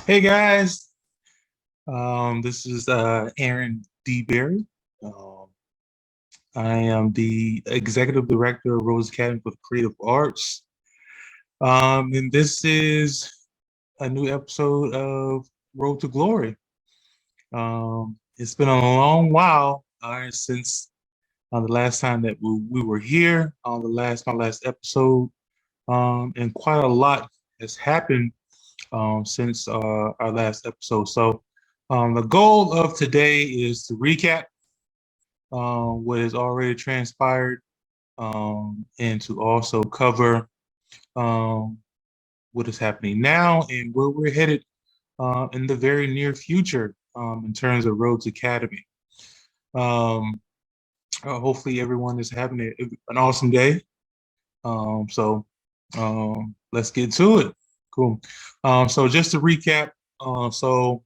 Hey guys, this is Aaron D. Berry. Um, I am the executive director of Rhodes Academy for the Creative Arts. And this is a new episode of Road to Glory. It's been a long while since the last time that we were here on my last episode, and quite a lot has happened since our last episode. So, the goal of today is to recap what has already transpired, and to also cover um, what is happening now and where we're headed in the very near future in terms of Rhodes Academy. Um, Hopefully, everyone is having an awesome day. Let's get to it. Cool. So, just to recap, the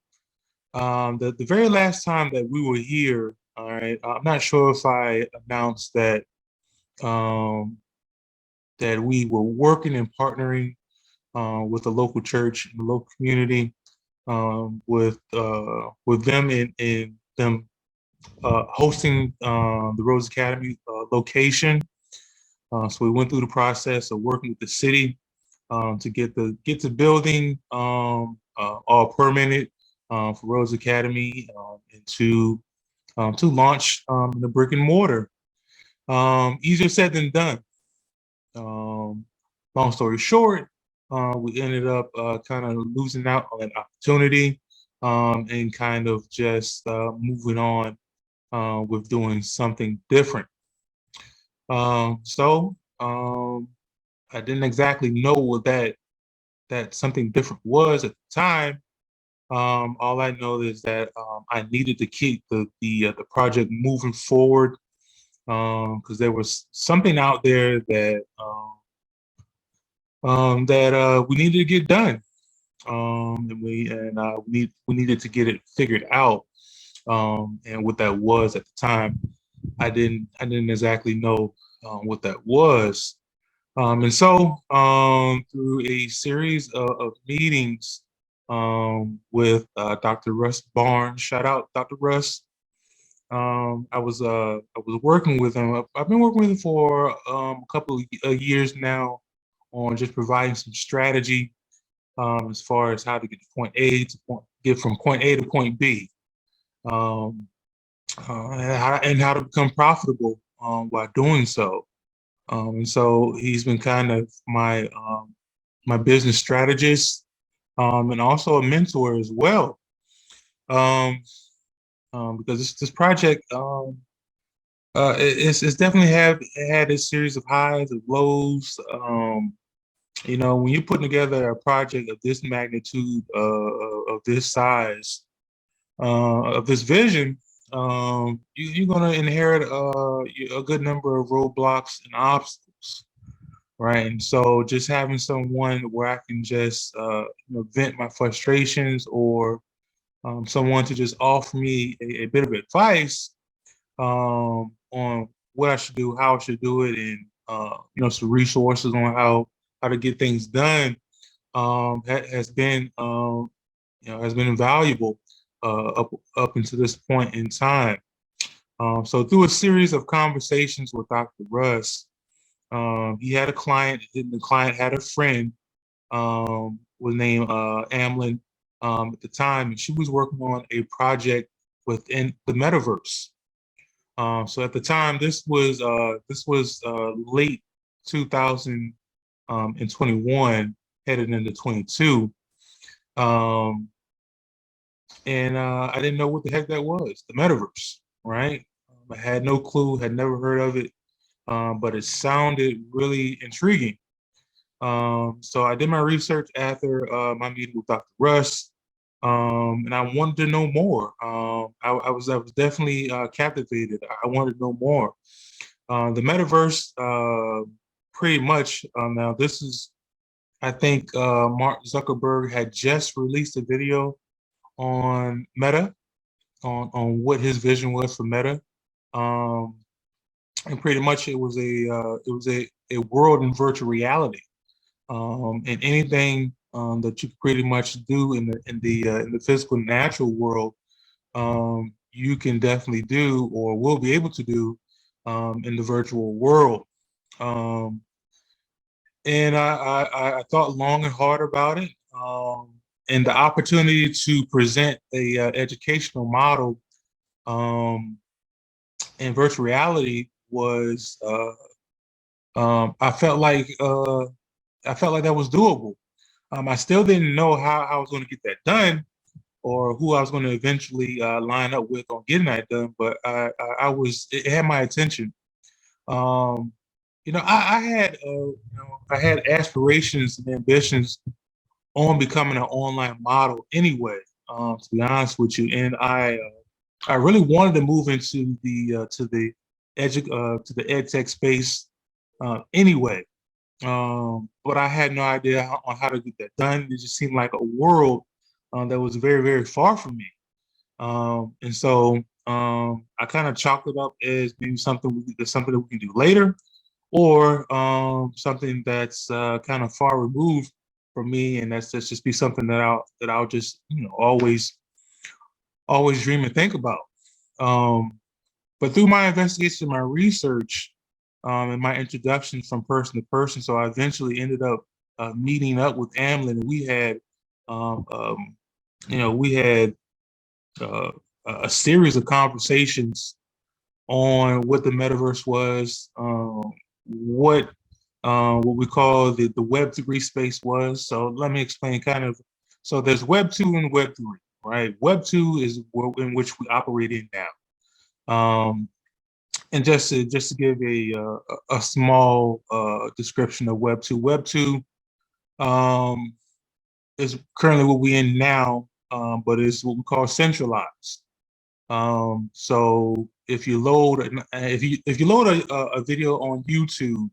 very last time that we were here, all right, I'm not sure if I announced um, that we were working and partnering with the local church and the local community, with them and them hosting the Rhodes Academy location. So we went through the process of working with the city to get the building all permitted for Rhodes Academy, and to launch the brick and mortar. Easier said than done. Um, Long story short, we ended up kind of losing out on an opportunity, and kind of just moving on with doing something different. So I didn't exactly know what that something different was at the time. All I know is that I needed to keep the project moving forward, because there was something out there that we needed to get done, we needed to get it figured out, and what that was at the time. I didn't exactly know what that was, through a series of meetings with Dr. Russ Barnes, shout out Dr. Russ. I was working with him. I've been working with him for a couple of years now on just providing some strategy as far as how to get from point A to point B, um, and how to become profitable while doing so. And so he's been kind of my business strategist, and also a mentor as well. Um, because this project, it's definitely have had a series of highs and lows. When you're putting together a project of this magnitude, of this size, of this vision, you're going to inherit a good number of roadblocks and obstacles, right? And so just having someone where I can just vent my frustrations, or someone to just offer me a bit of advice on what I should do, how I should do it, and some resources on how to get things done, has been invaluable up until this point in time. So through a series of conversations with Dr. Russ, he had a client, and the client had a friend, was named Amlin at the time, and she was working on a project within the metaverse. So at the time, this was late 2021, headed into 22, um, and I didn't know what the heck that was, the metaverse, right? I had no clue, had never heard of it, but it sounded really intriguing. So I did my research after my meeting with Dr. Russ, and I wanted to know more. I was definitely captivated. I wanted to know more. The metaverse, pretty much. Now this is, I think, Mark Zuckerberg had just released a video on Meta, on what his vision was for Meta, um, and pretty much it was a world in virtual reality, and anything that you can pretty much do in the physical natural world, you can definitely do or will be able to do in the virtual world. Um, and I thought long and hard about it. And the opportunity to present a educational model um, in virtual reality was I felt like that was doable. I still didn't know how I was going to get that done or who I was going to eventually line up with on getting that done, but it had my attention. Um, I had aspirations and ambitions on becoming an online model anyway. To be honest with you, and I really wanted to move into the ed tech space anyway. But I had no idea on how to get that done. It just seemed like a world that was very, very far from me. And so I kind of chalked it up as maybe something that we can do later, or something that's kind of far removed from me, and that's just be something that I'll just always dream and think about. Um, but through my investigation, my research, and my introductions from person to person, so I eventually ended up meeting up with Amlin, and um, um, we had uh, a series of conversations on what the metaverse was, what we call the Web3 space was. So let me explain kind of. So there's Web 2 and Web 3, right? Web 2 is in which we operate in now. And just to give a small description of Web 2, Web 2 um, is currently what we're in now, but it's what we call centralized. So if you load a video on YouTube,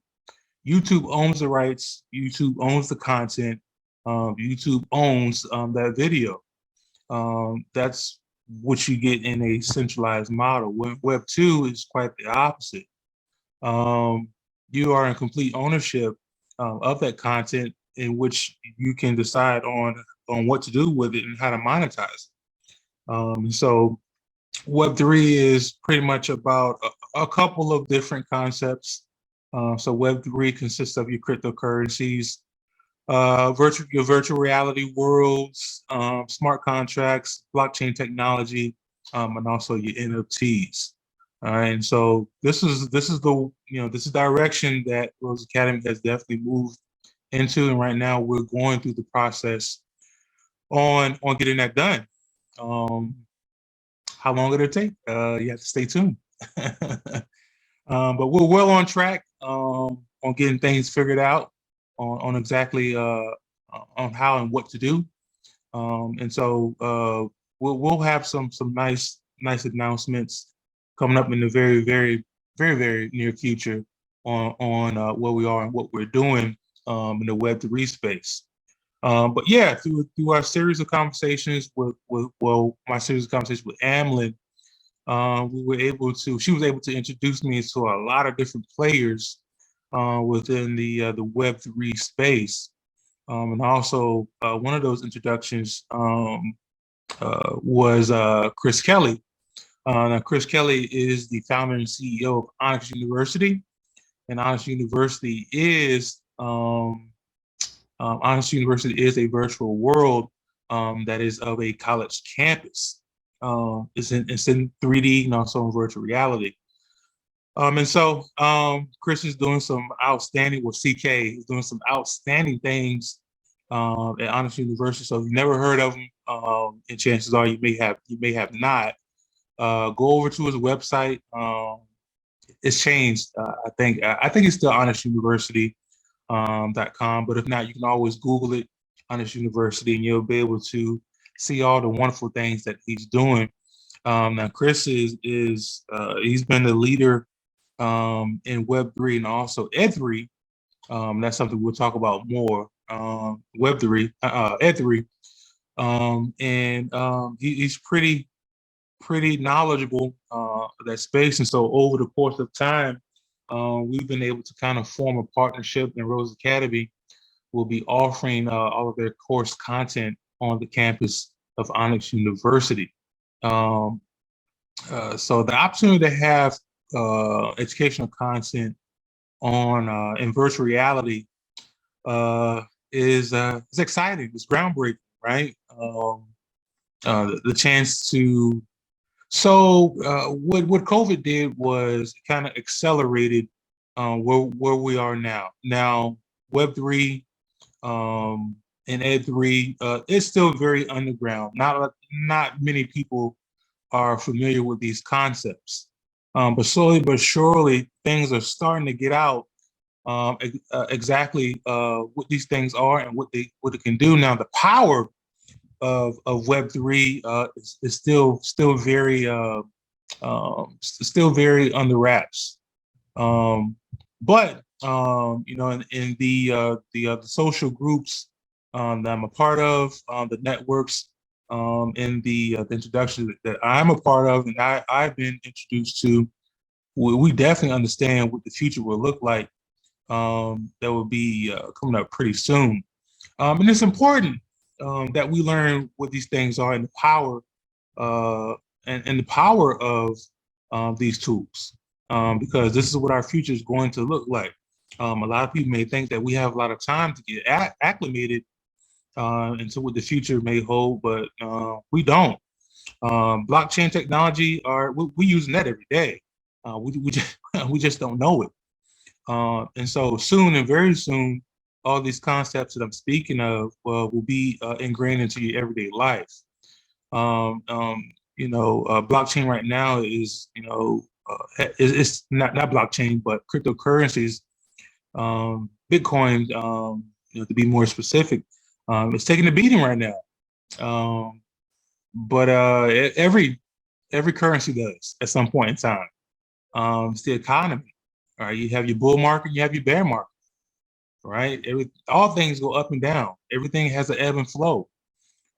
YouTube owns the rights, YouTube owns the content, YouTube owns that video. That's what you get in a centralized model. Web 2 is quite the opposite. Um, you are in complete ownership of that content, in which you can decide on what to do with it and how to monetize it. So Web 3 is pretty much about a couple of different concepts. So Web 3 consists of your cryptocurrencies, your virtual reality worlds, smart contracts, blockchain technology, and also your NFTs. All right, and so this is direction that Rhodes Academy has definitely moved into, and right now we're going through the process on getting that done. Um, how long it'll take? You have to stay tuned. But we're well on track on getting things figured out on exactly on how and what to do. And so we'll have some nice announcements coming up in the very near future on where we are and what we're doing in the Web 3 space. But yeah, through our series of conversations my series of conversations with Amlin, she was able to introduce me to a lot of different players within the Web 3 space. And also one of those introductions was Chris Kelly. Now, Chris Kelly is the founder and CEO of Onyx University, and Onyx University is a virtual world that is of a college campus. It's in 3D and also in virtual reality. And so Chris is doing some outstanding, well, CK is doing some outstanding things at Onyx University. So if you've never heard of him, and chances are you may have not. Go over to his website. It's changed. I think it's still Onyx University .com. But if not, you can always Google it, Onyx University, and you'll be able to see all the wonderful things that he's doing. Now, Chris is he's been the leader in Web 3 and also Ed 3. That's something we'll talk about more. Web 3, Ed 3, and he's pretty knowledgeable of that space. And so over the course of time, we've been able to kind of form a partnership in Rhodes Academy will be offering all of their course content on the campus of Onyx University. Um, so the opportunity to have educational content on in virtual reality uh, is exciting. It's groundbreaking, right? The chance to what COVID did was kind of accelerated where we are now. Now Web3 and Ed3 is still very underground. Not many people are familiar with these concepts, but slowly but surely things are starting to get out exactly what these things are and what it can do. Now the power of Web3 is still very under wraps. But in the social groups that I'm a part of, the networks, in the introduction that I'm a part of, and I've been introduced to, we definitely understand what the future will look like. That will be coming up pretty soon. And it's important that we learn what these things are and the power uh, and the power of these tools, because this is what our future is going to look like. A lot of people may think that we have a lot of time to get acclimated into what the future may hold, but we don't. Blockchain technology, we using that every day. We just we just don't know it. And so soon and very soon, all these concepts that I'm speaking of will be ingrained into your everyday life. Um, um, Blockchain right now is, it's not blockchain, but cryptocurrencies, Bitcoin, to be more specific, it's taking a beating right now. Um, but every currency does at some point in time. It's the economy. All right, you have your bull market, you have your bear market, right? All things go up and down. Everything has an ebb and flow.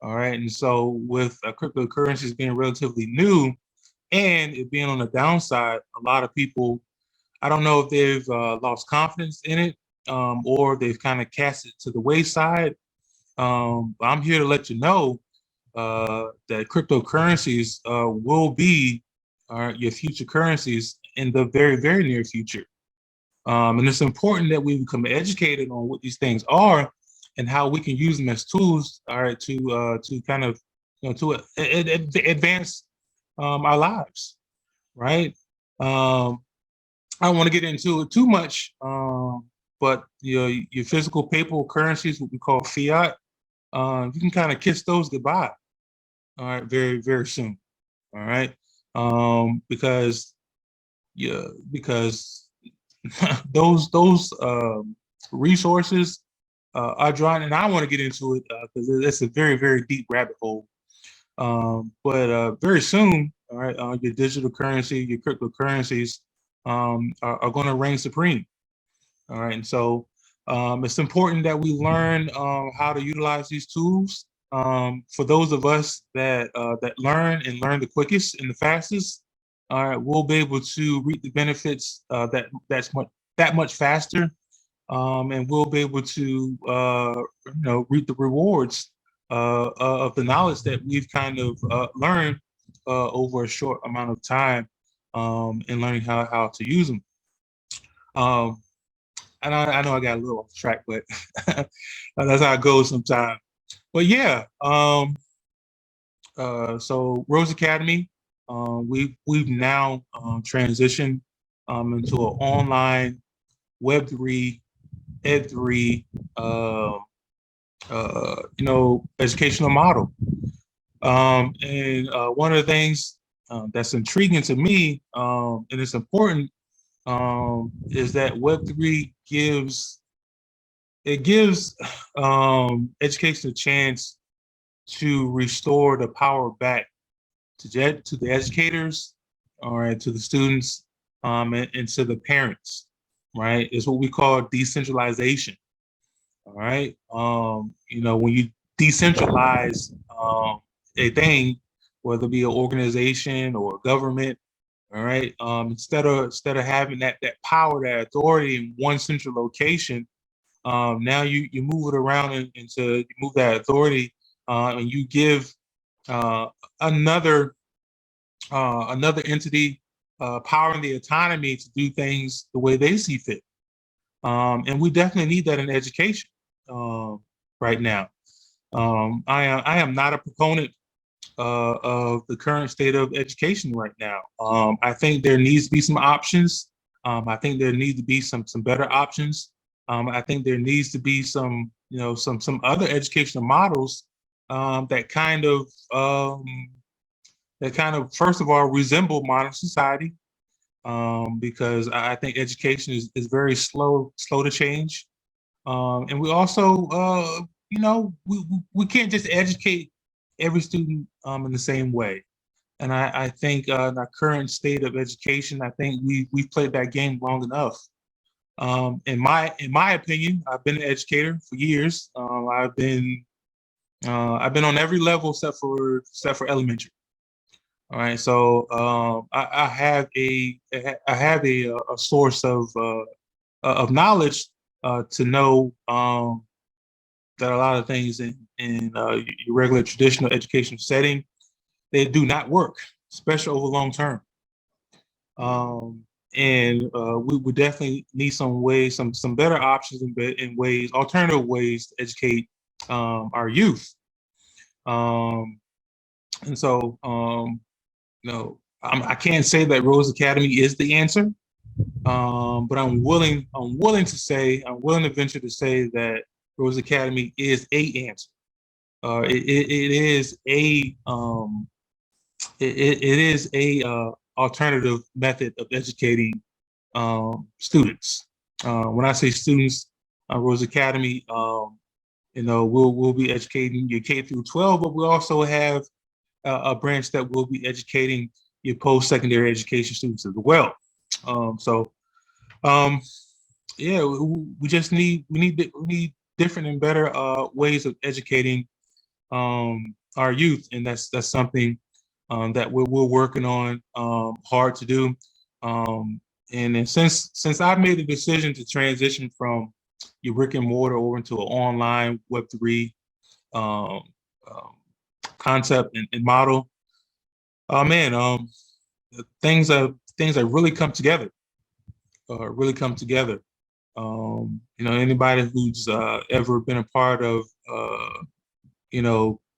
All right, and so with cryptocurrencies being relatively new and it being on the downside, a lot of people, I don't know if they've lost confidence in it, or they've kind of cast it to the wayside. But I'm here to let you know that cryptocurrencies will be your future currencies in the very, very near future. And it's important that we become educated on what these things are and how we can use them as tools, all right, to kind of, to advance our lives, right? Um, I don't want to get into it too much, but your physical paper currencies, what we call fiat, you can kind of kiss those goodbye, all right, very, very soon, all right, because because those resources are drawn, and I want to get into it because it's a very, very deep rabbit hole. But very soon, all right, your digital currency, your cryptocurrencies are going to reign supreme. All right, and so it's important that we learn how to utilize these tools. For those of us that learn the quickest and the fastest, all right, we'll be able to reap the benefits that much faster, and we'll be able to reap the rewards of the knowledge that we've kind of learned over a short amount of time, and learning how to use them. Um, I know I got a little off track, but that's how it goes sometimes. But yeah, so Rhodes Academy, we've now transitioned into an online Web3, Ed3, educational model. And one of the things that's intriguing to me, and it's important, is that Web3 gives education a chance to restore the power back to the educators, all right, to the students, and to the parents, right? It's what we call decentralization, all right. When you decentralize a thing, whether it be an organization or a government, all right, instead of having that power, that authority in one central location, Now you move it around and to you move that authority, and you give uh, another another entity power and the autonomy to do things the way they see fit. And we definitely need that in education right now. I am not a proponent of the current state of education right now. I think there needs to be some options. I think there need to be some better options. I think there needs to be some some other educational models that kind of first of all resemble modern society, because I think education is very slow to change. And we also, we can't just educate every student in the same way. And I think in our current state of education, I think we've played that game long enough. In my opinion, I've been an educator for years. I've been on every level except for elementary. All right, so I have a source of knowledge to know that a lot of things in your regular traditional education setting, they do not work, especially over long term. Um, and we would definitely need some ways, some better options in ways, alternative ways to educate our youth. Um, and so, I can't say that Rhodes Academy is the answer, but I'm willing to venture to say that Rhodes Academy is a answer. It is it is a alternative method of educating students. When I say students, Rhodes Academy, we'll be educating your K through 12, but we also have a branch that will be educating your post-secondary education students as well. So um, yeah, we just we need different and better ways of educating our youth, and that's something that we're working on hard to do. Um, and then since I've made the decision to transition from your brick and mortar over into an online Web3 um, um, concept and model, oh man, things have really come together. Really come together. Anybody who's ever been a part of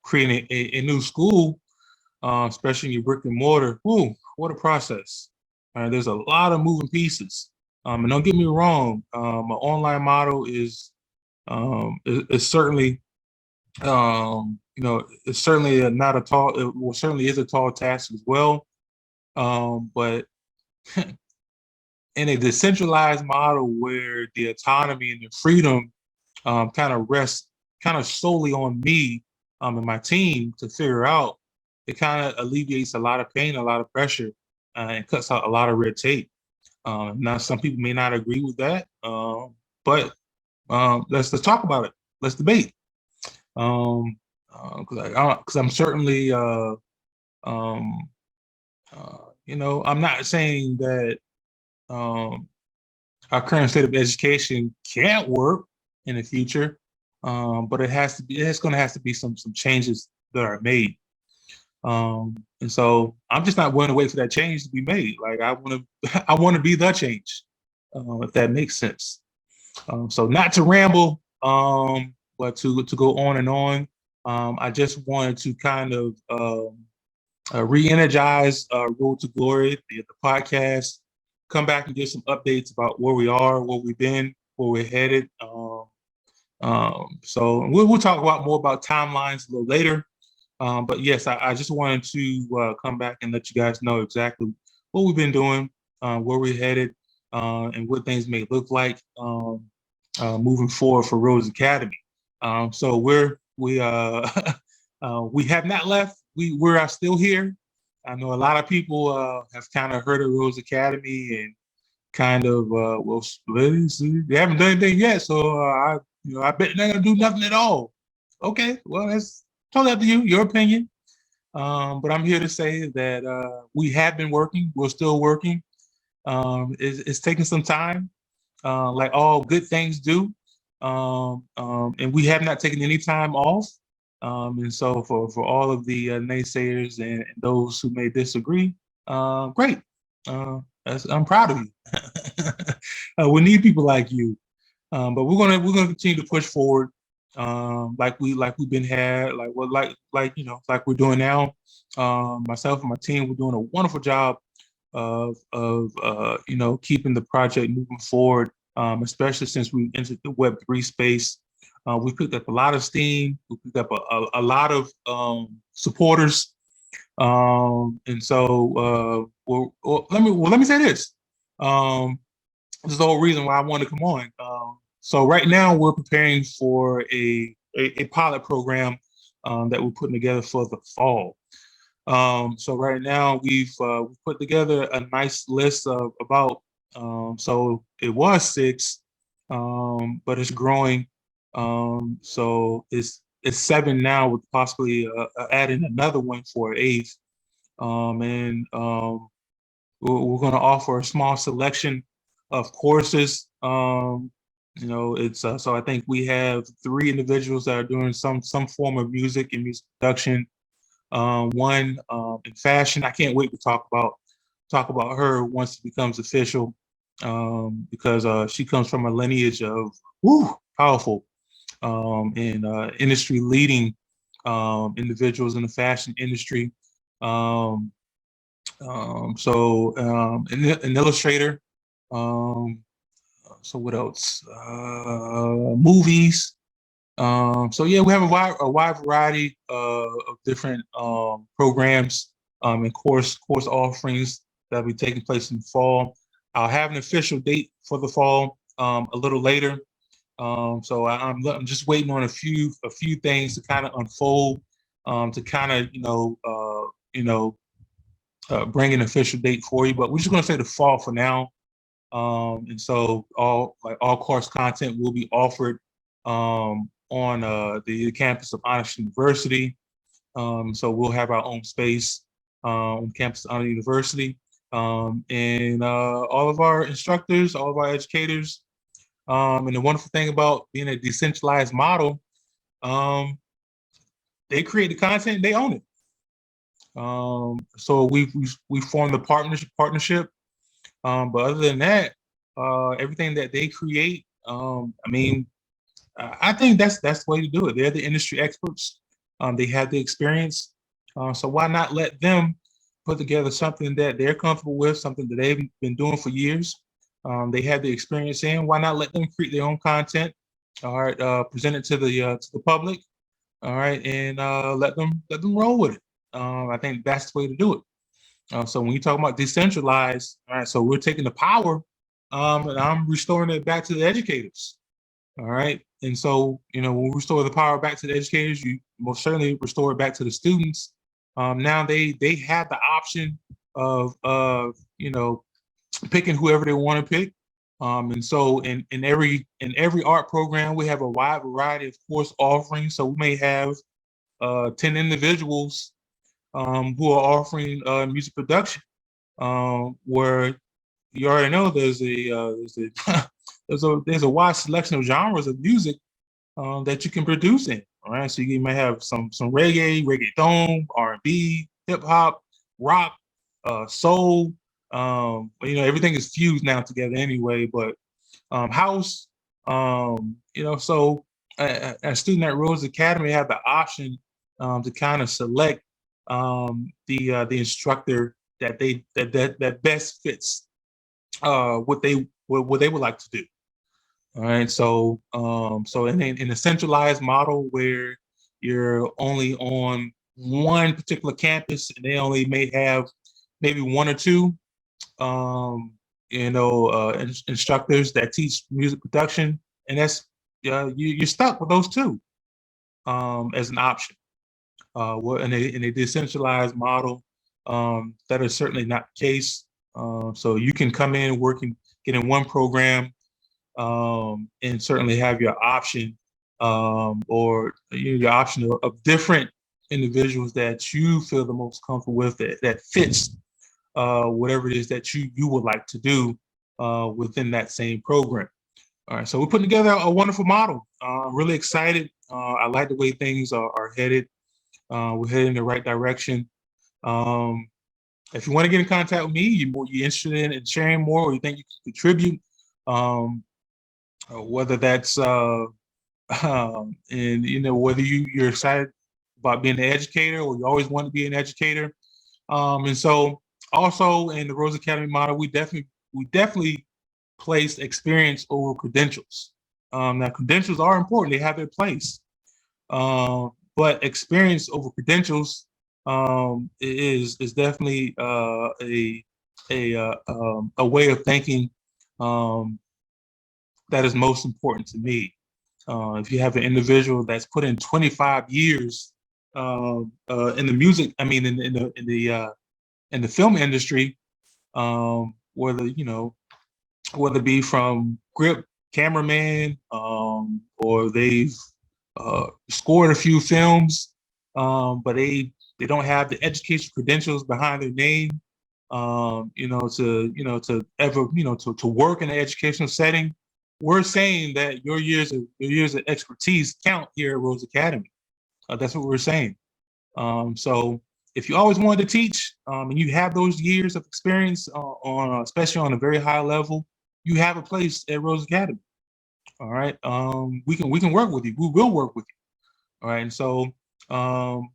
creating a new school, especially in your brick and mortar, whoo, what a process. There's a lot of moving pieces. And don't get me wrong, an online model is certainly it's certainly not a tall, it well, certainly is a tall task as well. But in a decentralized model where the autonomy and the freedom kind of rests kind of solely on me and my team to figure out, it kind of alleviates a lot of pain, a lot of pressure, and cuts out a lot of red tape. Now, some people may not agree with that, but let's talk about it. Let's debate. Because I'm certainly, um, I'm not saying that um, our current state of education can't work in the future, but it has to be. It's going to have to be some changes that are made. And so I'm just not willing to wait for that change to be made. Like I want to, I want to be the change, if that makes sense. So not to ramble, but to go on and on. I just wanted to kind of re-energize Road to Glory, the podcast, come back and give some updates about where we are, where we've been, where we're headed. So we'll talk about more about timelines a little later. But yes, I just wanted to come back and let you guys know exactly what we've been doing, where we're headed, and what things may look like moving forward for Rhodes Academy. So we have not left. We're still here. I know a lot of people have kind of heard of Rhodes Academy and kind of they haven't done anything yet. So I bet they're not gonna do nothing at all. Okay, well that's totally up to you, your opinion. But I'm here to say that we have been working. We're still working. It's taking some time, like all good things do. and we have not taken any time off. And so for all of the naysayers and those who may disagree, great. I'm proud of you. We need people like you. But we're gonna continue to push forward, like we've been had, like what like like we're doing now. Myself and my team, we're doing a wonderful job of keeping the project moving forward, especially since we entered the Web3 space. We picked up a lot of steam. We picked up a lot of supporters, and so let me say this. This is the whole reason why I wanted to come on. So right now we're preparing for a pilot program that we're putting together for the fall. So right now we've put together a nice list of about so it was six, but it's growing. So it's seven now with possibly adding another one for eighth. And we're going to offer a small selection of courses. It's so I think we have three individuals that are doing some form of music and music production. One in fashion. I can't wait to talk about her once it becomes official, because she comes from a lineage of powerful and industry leading individuals in the fashion industry. Um, an illustrator. Um, so what else? Movies. So yeah, we have a wide variety of different programs and course offerings that will be taking place in the fall. I'll have an official date for the fall a little later. So I'm just waiting on a few things to kind of unfold, to kind of bring an official date for you. But we're just going to say the fall for now. And so all course content will be offered on the campus of Honors University. So we'll have our own space on campus of Honors University. And all of our instructors, all of our educators, and the wonderful thing about being a decentralized model, um, they create the content, they own it. So we formed a partnership. But other than that, everything that they create, I mean, I think that's the way to do it. They're the industry experts. They have the experience. So why not let them put together something that they're comfortable with, something that they've been doing for years. They have the experience in. Why not let them create their own content? All right, present it to the public. All right, and let them roll with it. I think that's the way to do it. So when you talk about decentralized, all right, so we're taking the power, and I'm restoring it back to the educators. All right. And so, when we restore the power back to the educators, you most certainly restore it back to the students. Now they have the option of picking whoever they want to pick. And so in every art program, we have a wide variety of course offerings. So we may have 10 individuals who are offering music production, where you already know there's a wide selection of genres of music that you can produce in. All right, so you might have some reggaeton, R&B, hip hop, rock, soul. Everything is fused now together anyway. But house, so a student at Rhodes Academy have the option to kind of select the instructor that best fits what they would like to do. All right. So in a centralized model where you're only on one particular campus and they only may have maybe one or two, instructors that teach music production, and that's you're stuck with those two as an option. In a decentralized model, that is certainly not the case. So you can come in, work and get in one program, and certainly have your option, or your option of different individuals that you feel the most comfortable with, that fits whatever it is that you would like to do within that same program. All right, so we're putting together a wonderful model. I'm really excited. I like the way things are headed. We're heading in the right direction. Um, if you want to get in contact with me, you're interested in sharing more, or you think you can contribute, um, whether that's and whether you're excited about being an educator or you always want to be an educator. And so also in the Rhodes Academy model, we definitely place experience over credentials. Now credentials are important; they have their place, but experience over credentials is definitely a way of thinking um, that is most important to me. If you have an individual that's put in 25 years in the music, I mean, in the film industry, whether whether it be from grip cameraman, or they've scored a few films, but they don't have the education credentials behind their name, to ever, to work in an educational setting. We're saying that your years of expertise count here at Rhodes Academy. That's what we're saying. So if you always wanted to teach, and you have those years of experience especially on a very high level, you have a place at Rhodes Academy. All right. We can work with you. We will work with you. All right. And so um,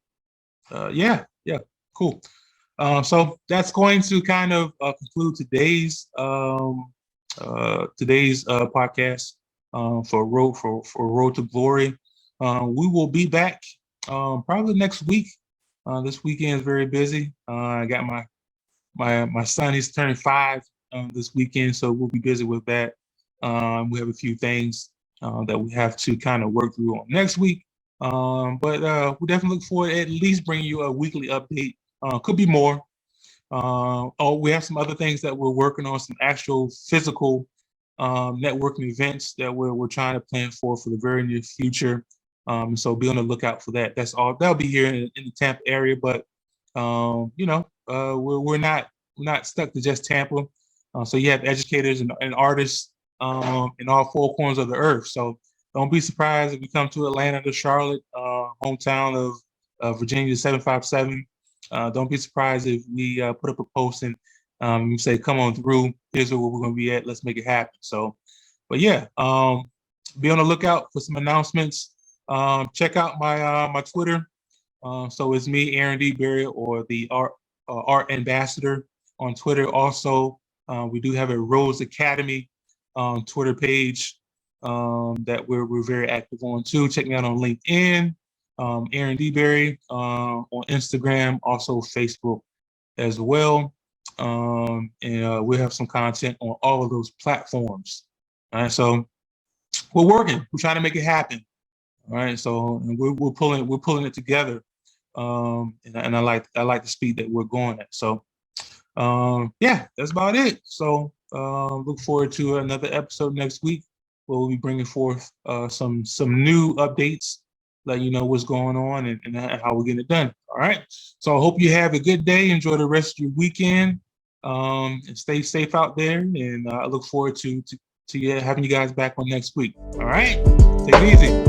yeah, yeah, cool. So that's going to kind of conclude today's podcast for Road to Glory. We will be back probably next week. This weekend is very busy. I got my son. He's turning 5 this weekend, so we'll be busy with that. We have a few things that we have to kind of work through on next week. But we definitely look forward to at least bringing you a weekly update. Could be more. We have some other things that we're working on, some actual physical networking events that we're trying to plan for the very near future. So be on the lookout for that. That's all. That'll be here in the Tampa area, but we're not stuck to just Tampa. So you have educators and artists in all 4 corners of the earth. So don't be surprised if we come to Atlanta, to Charlotte, hometown of Virginia 757. Don't be surprised if we put up a post and say, "Come on through. Here's where we're going to be at. Let's make it happen." So, but yeah, be on the lookout for some announcements. Check out my Twitter. So it's me, Aaron D. Berry, or the art ambassador on Twitter. Also, we do have a Rhodes Academy Twitter page that we're very active on too. Check me out on LinkedIn, Aaron D. Berry, on Instagram, also Facebook as well. And we have some content on all of those platforms. All right, so we're working. We're trying to make it happen. All right, so and we're pulling it together. And I like the speed that we're going at. So yeah, that's about it. So look forward to another episode next week where we'll be bringing forth some new updates, let you know what's going on and how we're getting it done. All right. So I hope you have a good day. Enjoy the rest of your weekend. And stay safe out there. And I look forward to having you guys back on next week. All right. Take it easy.